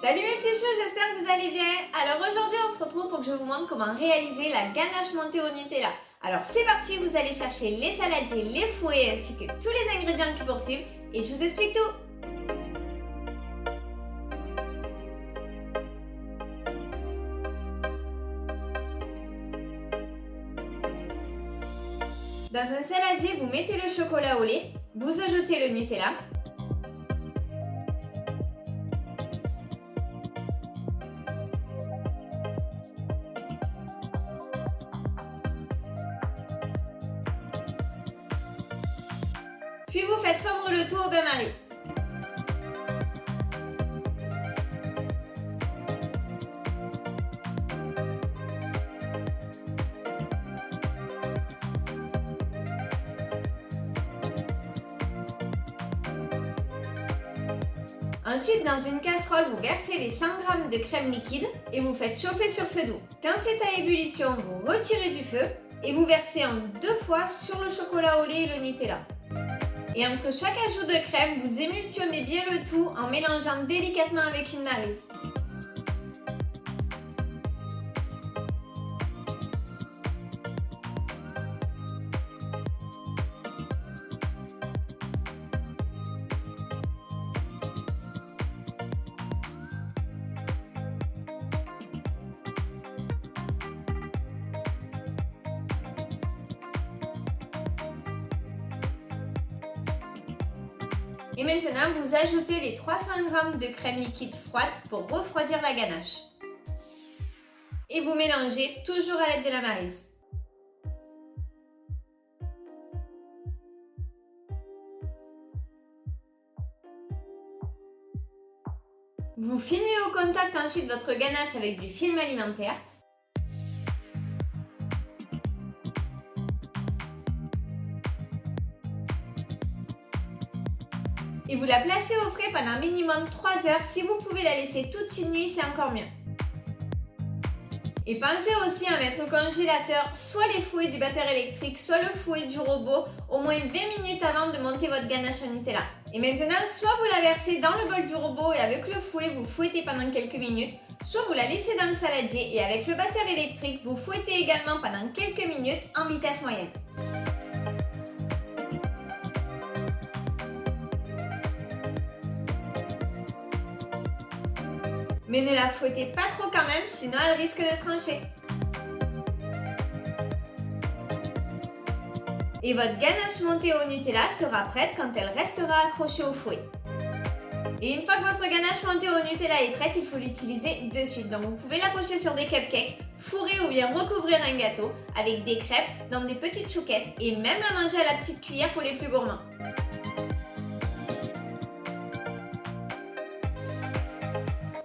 Salut mes petits choux, j'espère que vous allez bien. Alors aujourd'hui on se retrouve pour que je vous montre comment réaliser la ganache montée au Nutella. Alors c'est parti, vous allez chercher les saladiers, les fouets ainsi que tous les ingrédients qui poursuivent et je vous explique tout. Dans un saladier, vous mettez le chocolat au lait, vous ajoutez le Nutella. Puis vous faites fondre le tout au bain-marie. Ensuite, dans une casserole, vous versez les 100 g de crème liquide et vous faites chauffer sur feu doux. Quand c'est à ébullition, vous retirez du feu et vous versez en 2 fois sur le chocolat au lait et le Nutella. Et entre chaque ajout de crème, vous émulsionnez bien le tout en mélangeant délicatement avec une maryse. Et maintenant, vous ajoutez les 300 g de crème liquide froide pour refroidir la ganache. Et vous mélangez toujours à l'aide de la maryse. Vous filmez au contact ensuite votre ganache avec du film alimentaire. Et vous la placez au frais pendant minimum 3 heures. Si vous pouvez la laisser toute une nuit, c'est encore mieux. Et pensez aussi à mettre au congélateur soit les fouets du batteur électrique, soit le fouet du robot au moins 20 minutes avant de monter votre ganache au Nutella. Et maintenant, soit vous la versez dans le bol du robot et avec le fouet, vous fouettez pendant quelques minutes, soit vous la laissez dans le saladier et avec le batteur électrique, vous fouettez également pendant quelques minutes en vitesse moyenne. Mais ne la fouettez pas trop quand même, sinon elle risque de trancher. Et votre ganache montée au Nutella sera prête quand elle restera accrochée au fouet. Et une fois que votre ganache montée au Nutella est prête, il faut l'utiliser de suite. Donc vous pouvez l'approcher sur des cupcakes, fourrer ou bien recouvrir un gâteau avec des crêpes dans des petites chouquettes et même la manger à la petite cuillère pour les plus gourmands.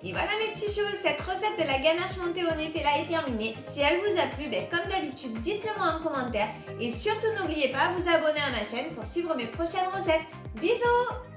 Et voilà mes petits choux, cette recette de la ganache montée au Nutella est terminée. Si elle vous a plu, comme d'habitude, dites-le moi en commentaire. Et surtout n'oubliez pas de vous abonner à ma chaîne pour suivre mes prochaines recettes. Bisous!